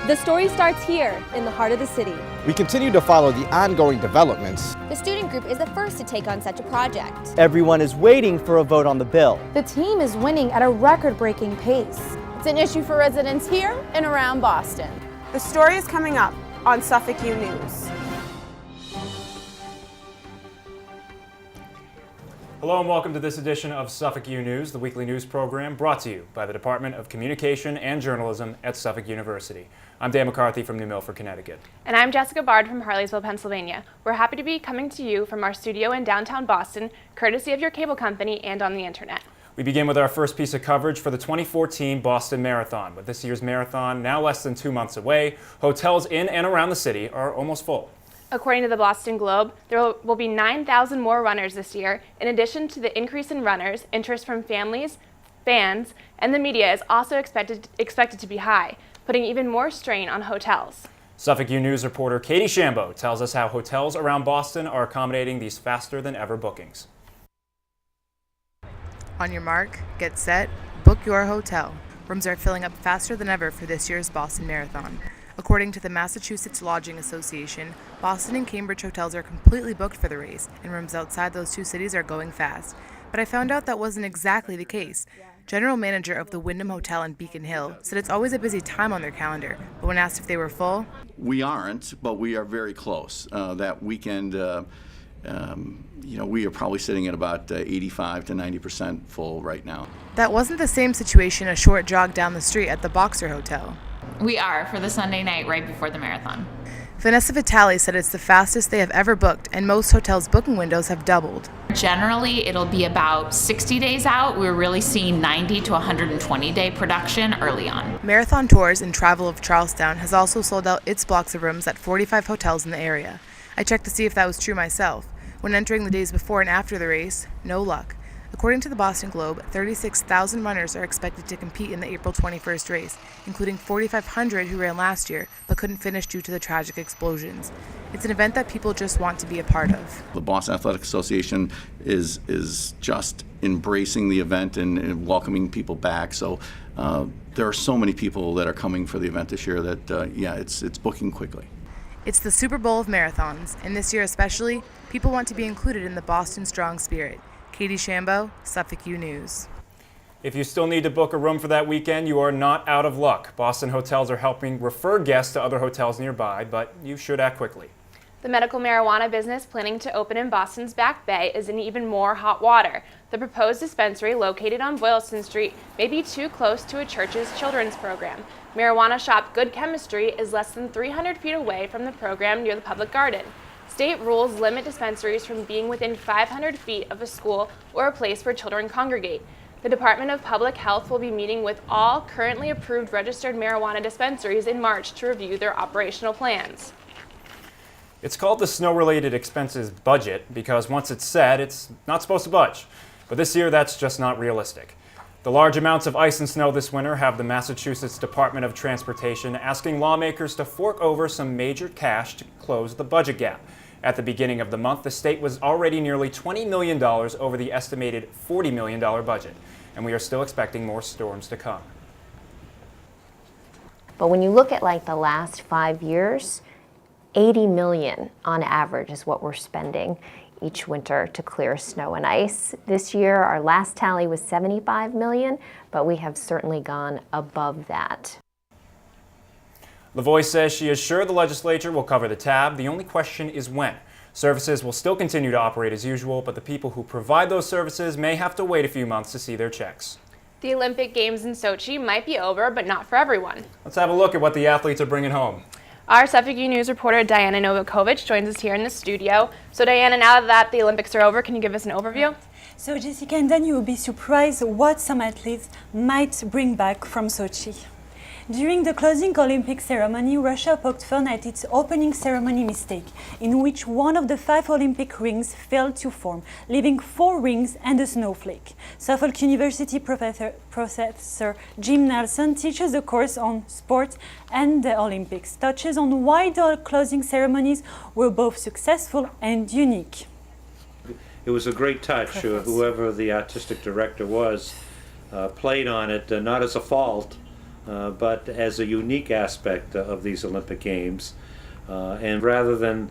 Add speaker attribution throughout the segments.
Speaker 1: The story starts here, in the heart of the city.
Speaker 2: We continue to follow the ongoing developments.
Speaker 3: The student group is the first to take on such a project.
Speaker 4: Everyone is waiting for a vote on the bill.
Speaker 5: The team is winning at a record-breaking pace.
Speaker 6: It's an issue for residents here and around Boston.
Speaker 7: The story is coming up on Suffolk U News.
Speaker 8: Hello and welcome to this edition of Suffolk U News, the weekly news program brought to you by the Department of Communication and Journalism at Suffolk University. I'm Dan McCarthy from New Milford, Connecticut.
Speaker 9: And I'm Jessica Bard from Harleysville, Pennsylvania. We're happy to be coming to you from our studio in downtown Boston, courtesy of your cable company and on the internet.
Speaker 8: We begin with our first piece of coverage for the 2014 Boston Marathon. With this year's marathon now less than 2 months away, hotels in and around the city are almost full.
Speaker 9: According to the Boston Globe, there will be 9,000 more runners this year. In addition to the increase in runners, interest from families, fans, and the media is also expected to be high, putting even more strain on hotels.
Speaker 8: Suffolk U News reporter Katie Shambo tells us how hotels around Boston are accommodating these faster than ever bookings.
Speaker 10: On your mark, get set, book your hotel. Rooms are filling up faster than ever for this year's Boston Marathon. According to the Massachusetts Lodging Association, Boston and Cambridge hotels are completely booked for the race, and rooms outside those two cities are going fast. But I found out that wasn't exactly the case. General manager of the Wyndham Hotel in Beacon Hill said it's always a busy time on their calendar, but when asked if they were full,
Speaker 11: we aren't, but we are very close. That weekend, we are probably sitting at about 85 to 90% full right now.
Speaker 10: That wasn't the same situation a short jog down the street at the Boxer Hotel.
Speaker 12: We are for the Sunday night right before the marathon.
Speaker 10: Vanessa Vitale said it's the fastest they have ever booked, and most hotels' booking windows have doubled.
Speaker 12: Generally, it'll be about 60 days out. We're really seeing 90 to 120-day production early on.
Speaker 10: Marathon Tours and Travel of Charlestown has also sold out its blocks of rooms at 45 hotels in the area. I checked to see if that was true myself. When entering the days before and after the race, no luck. According to the Boston Globe, 36,000 runners are expected to compete in the April 21st race, including 4,500 who ran last year but couldn't finish due to the tragic explosions. It's an event that people just want to be a part of.
Speaker 11: The Boston Athletic Association is just embracing the event and welcoming people back. So there are so many people that are coming for the event this year that, it's booking quickly.
Speaker 10: It's the Super Bowl of marathons, and this year especially, people want to be included in the Boston Strong spirit. Katie Shambo, Suffolk U News.
Speaker 8: If you still need to book a room for that weekend, you are not out of luck. Boston hotels are helping refer guests to other hotels nearby, but you should act quickly.
Speaker 9: The medical marijuana business planning to open in Boston's Back Bay is in even more hot water. The proposed dispensary located on Boylston Street may be too close to a church's children's program. Marijuana shop Good Chemistry is less than 300 feet away from the program near the public garden. State rules limit dispensaries from being within 500 feet of a school or a place where children congregate. The Department of Public Health will be meeting with all currently approved registered marijuana dispensaries in March to review their operational plans.
Speaker 8: It's called the snow-related expenses budget because once it's set, it's not supposed to budge. But this year, that's just not realistic. The large amounts of ice and snow this winter have the Massachusetts Department of Transportation asking lawmakers to fork over some major cash to close the budget gap. At the beginning of the month, the state was already nearly $20 million over the estimated $40 million budget, and we are still expecting more storms to come.
Speaker 3: But when you look at the last 5 years, 80 million on average is what we're spending each winter to clear snow and ice. This year, our last tally was 75 million, but we have certainly gone above that.
Speaker 8: LaVoy says she is sure the legislature will cover the tab. The only question is when. Services will still continue to operate as usual, but the people who provide those services may have to wait a few months to see their checks.
Speaker 9: The Olympic Games in Sochi might be over, but not for everyone.
Speaker 8: Let's have a look at what the athletes are bringing home.
Speaker 9: Our Suffolk U News reporter Diana Novakovic joins us here in the studio. So Diana, now that the Olympics are over, can you give us an overview?
Speaker 13: So Jessica and Dan, you will be surprised what some athletes might bring back from Sochi. During the closing Olympic ceremony, Russia poked fun at its opening ceremony mistake, in which one of the 5 Olympic rings failed to form, leaving 4 rings and a snowflake. Suffolk University Professor Jim Nelson teaches a course on sports and the Olympics, touches on why the closing ceremonies were both successful and unique.
Speaker 14: It was a great touch. Whoever the artistic director was played on it, not as a fault, but as a unique aspect of these Olympic Games. And rather than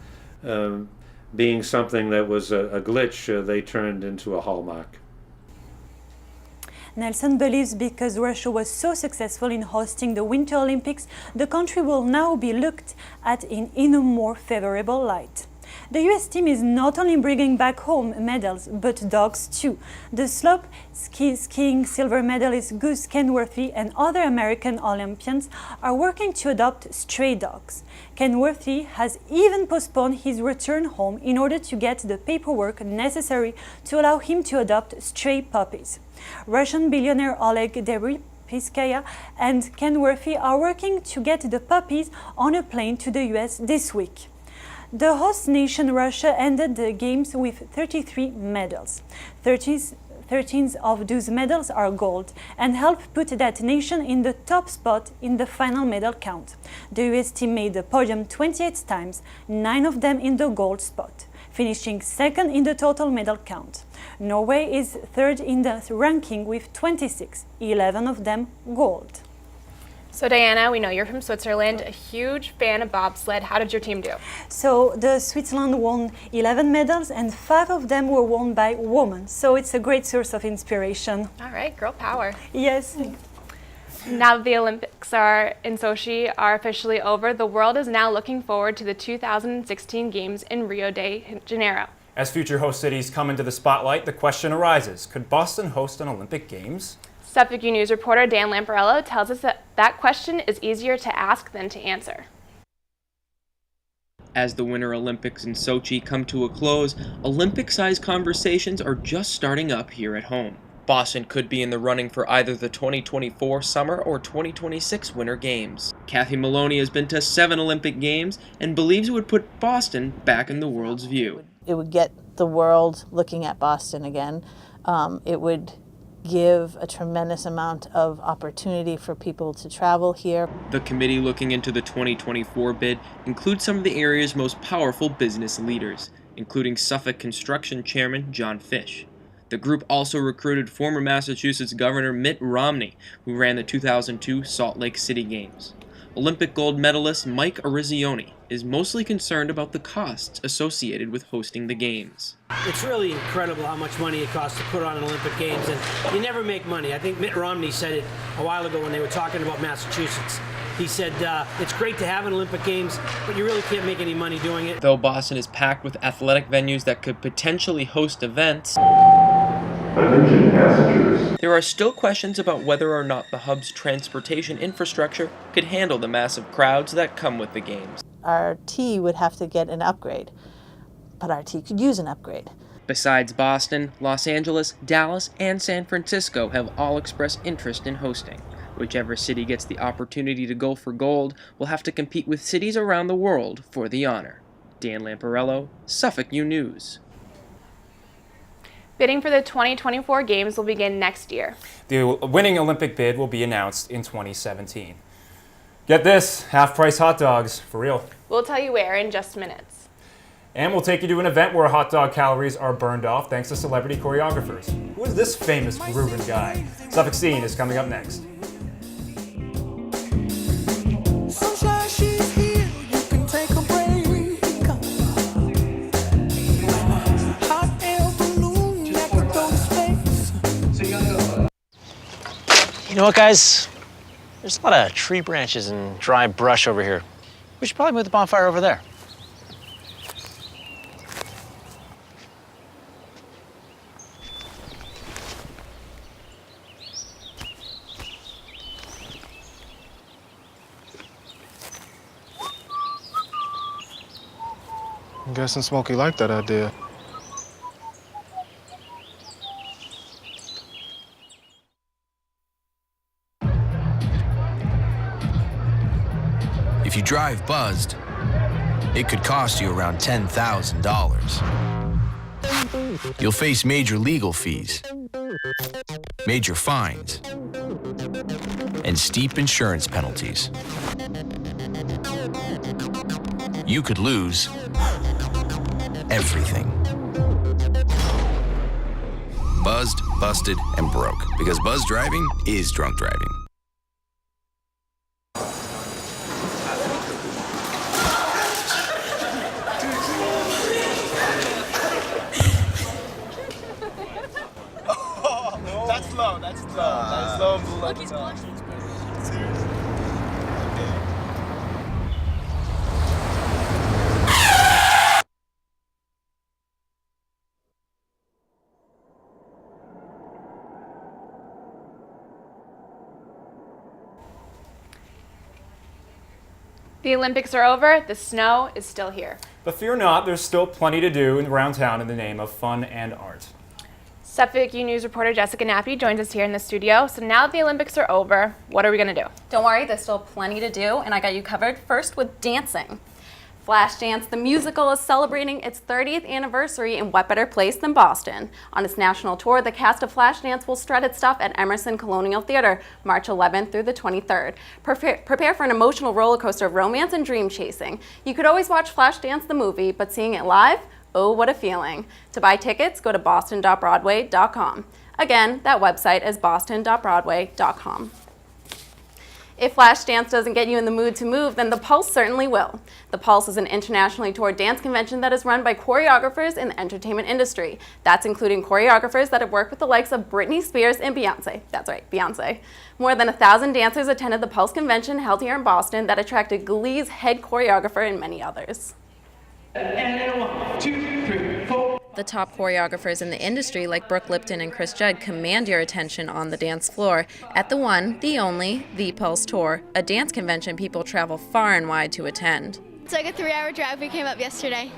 Speaker 14: being something that was a glitch, they turned into a hallmark.
Speaker 13: Nelson believes because Russia was so successful in hosting the Winter Olympics, the country will now be looked at in a more favorable light. The US team is not only bringing back home medals, but dogs too. The slope skiing silver medalist Gus Kenworthy and other American Olympians are working to adopt stray dogs. Kenworthy has even postponed his return home in order to get the paperwork necessary to allow him to adopt stray puppies. Russian billionaire Oleg Deripaskaya and Kenworthy are working to get the puppies on a plane to the US this week. The host nation Russia ended the Games with 33 medals. 13 of those medals are gold and help put that nation in the top spot in the final medal count. The US team made the podium 28 times, 9 of them in the gold spot, finishing second in the total medal count. Norway is third in the ranking with 26, 11 of them gold.
Speaker 9: So Diana, we know you're from Switzerland, a huge fan of bobsled. How did your team do?
Speaker 13: So the Switzerland won 11 medals and 5 of them were won by women. So it's a great source of inspiration.
Speaker 9: All right, girl power.
Speaker 13: Yes.
Speaker 9: Now that the Olympics in Sochi are officially over, the world is now looking forward to the 2016 Games in Rio de Janeiro.
Speaker 8: As future host cities come into the spotlight, the question arises, could Boston host an Olympic Games?
Speaker 9: Suffolk U News reporter Dan Lamparello tells us that question is easier to ask than to answer.
Speaker 15: As the Winter Olympics in Sochi come to a close, Olympic-sized conversations are just starting up here at home. Boston could be in the running for either the 2024 Summer or 2026 Winter Games. Kathy Maloney has been to 7 Olympic Games and believes it would put Boston back in the world's view.
Speaker 16: It would get the world looking at Boston again. It would give a tremendous amount of opportunity for people to travel here.
Speaker 15: The committee looking into the 2024 bid includes some of the area's most powerful business leaders, including Suffolk Construction Chairman John Fish. The group also recruited former Massachusetts Governor Mitt Romney, who ran the 2002 Salt Lake City Games. Olympic gold medalist Mike Arrizioni is mostly concerned about the costs associated with hosting the Games.
Speaker 17: It's really incredible how much money it costs to put on an Olympic Games, and you never make money. I think Mitt Romney said it a while ago when they were talking about Massachusetts. He said, it's great to have an Olympic Games, but you really can't make any money doing it.
Speaker 15: Though Boston is packed with athletic venues that could potentially host events,
Speaker 18: Attention passengers.
Speaker 15: there are still questions about whether or not the hub's transportation infrastructure could handle the massive crowds that come with the Games.
Speaker 16: Our T would have to get an upgrade, but our T could use an upgrade.
Speaker 15: Besides Boston, Los Angeles, Dallas, and San Francisco have all expressed interest in hosting. Whichever city gets the opportunity to go for gold will have to compete with cities around the world for the honor. Dan Lamparello, Suffolk U News.
Speaker 9: Bidding for the 2024 Games will begin next year.
Speaker 8: The winning Olympic bid will be announced in 2017. Get this, half-price hot dogs, for real.
Speaker 9: We'll tell you where in just minutes.
Speaker 8: And we'll take you to an event where hot dog calories are burned off thanks to celebrity choreographers. Who is this famous Reuben guy? Suffolk Scene is coming up next.
Speaker 19: You know what, guys? There's a lot of tree branches and dry brush over here. We should probably move the bonfire over there.
Speaker 20: I'm guessing Smokey liked that idea.
Speaker 21: If you drive buzzed, it could cost you around $10,000. You'll face major legal fees, major fines, and steep insurance penalties. You could lose everything. Buzzed, busted, and broke. Because buzz driving is drunk driving.
Speaker 1: Look, he's blushing.
Speaker 9: The Olympics are over, the snow is still here.
Speaker 8: But fear not, there's still plenty to do around town in the name of fun and art.
Speaker 9: Suffolk U News reporter Jessica Nappy joins us here in the studio. So now that the Olympics are over, what are we going to do?
Speaker 22: Don't worry, there's still plenty to do, and I got you covered first with dancing. Flashdance, the musical, is celebrating its 30th anniversary, and what better place than Boston? On its national tour, the cast of Flashdance will strut its stuff at Emerson Colonial Theater, March 11th through the 23rd. Prepare for an emotional roller coaster of romance and dream chasing. You could always watch Flashdance the movie, but seeing it live? Oh, what a feeling. To buy tickets, go to boston.broadway.com. Again, that website is boston.broadway.com. If Flashdance doesn't get you in the mood to move, then the Pulse certainly will. The Pulse is an internationally toured dance convention that is run by choreographers in the entertainment industry. That's including choreographers that have worked with the likes of Britney Spears and Beyonce. That's right, Beyonce. More than 1,000 dancers attended the Pulse convention held here in Boston that attracted Glee's head choreographer and many others.
Speaker 1: And 1, 2, 3, 4.
Speaker 22: The top choreographers in the industry like Brooke Lipton and Chris Judd command your attention on the dance floor at the one, the only, The Pulse Tour, a dance convention people travel far and wide to attend.
Speaker 23: It's like a 3-hour drive. We came up yesterday.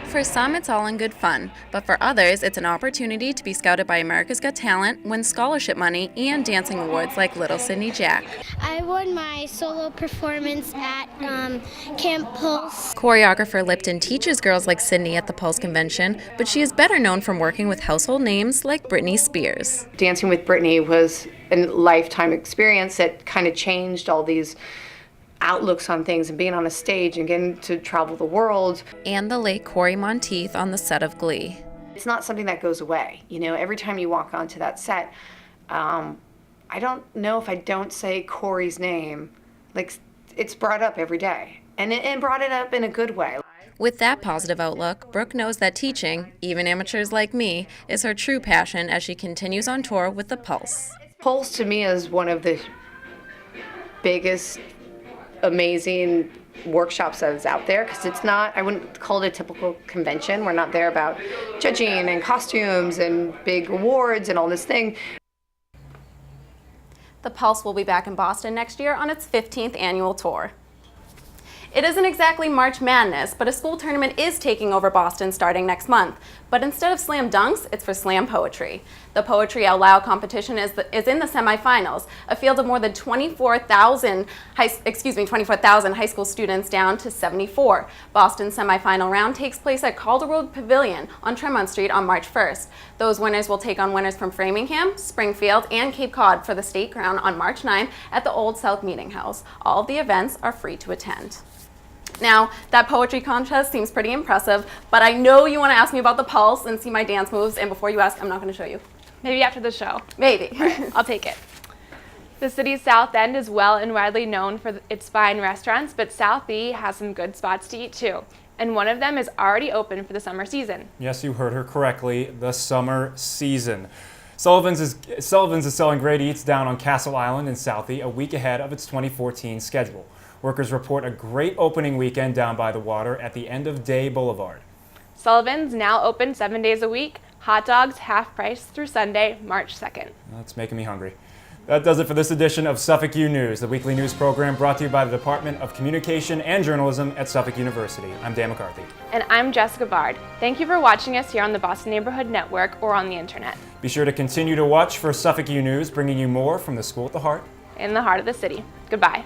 Speaker 22: For some, it's all in good fun, but for others, it's an opportunity to be scouted by America's Got Talent, win scholarship money, and dancing awards like Little Sydney Jack.
Speaker 23: I won my solo performance at Camp Pulse.
Speaker 22: Choreographer Lipton teaches girls like Sydney at the Pulse convention, but she is better known from working with household names like Britney Spears.
Speaker 24: Dancing with Britney was a lifetime experience that kind of changed all these outlooks on things, and being on a stage and getting to travel the world.
Speaker 22: And the late Corey Monteith on the set of Glee.
Speaker 24: It's not something that goes away. You know, every time you walk onto that set, I don't know if I don't say Corey's name, like it's brought up every day, and brought it up in a good way.
Speaker 22: With that positive outlook, Brooke knows that teaching, even amateurs like me, is her true passion as she continues on tour with the Pulse.
Speaker 24: Pulse to me is one of the biggest amazing workshops that is out there, because it's not, I wouldn't call it a typical convention. We're not there about judging and costumes and big awards and all this thing.
Speaker 22: The Pulse will be back in Boston next year on its 15th annual tour. It isn't exactly March Madness, but a school tournament is taking over Boston starting next month. But instead of slam dunks, it's for slam poetry. The Poetry Out Loud competition is in the semifinals, a field of more than 24,000 high school students down to 74. Boston's semifinal round takes place at Calder Pavilion on Tremont Street on March 1st. Those winners will take on winners from Framingham, Springfield, and Cape Cod for the state crown on March 9th at the Old South Meeting House. All of the events are free to attend. Now, that poetry contest seems pretty impressive, but I know you want to ask me about the Pulse and see my dance moves, and before you ask, I'm not going to show you.
Speaker 9: Maybe after the show.
Speaker 22: Maybe.
Speaker 9: All right, I'll take it. The city's South End is well and widely known for its fine restaurants, but South E has some good spots to eat too. And one of them is already open for the summer season.
Speaker 8: Yes, you heard her correctly, the summer season. Sullivan's is selling great eats down on Castle Island in Southie a week ahead of its 2014 schedule. Workers report a great opening weekend down by the water at the end of Day Boulevard.
Speaker 9: Sullivan's now open 7 days a week. Hot dogs half price through Sunday, March 2nd.
Speaker 8: That's making me hungry. That does it for this edition of Suffolk U News, the weekly news program brought to you by the Department of Communication and Journalism at Suffolk University. I'm Dan McCarthy.
Speaker 9: And I'm Jessica Bard. Thank you for watching us here on the Boston Neighborhood Network or on the internet.
Speaker 8: Be sure to continue to watch for Suffolk U News, bringing you more from the school at the heart.
Speaker 9: In the heart of the city. Goodbye.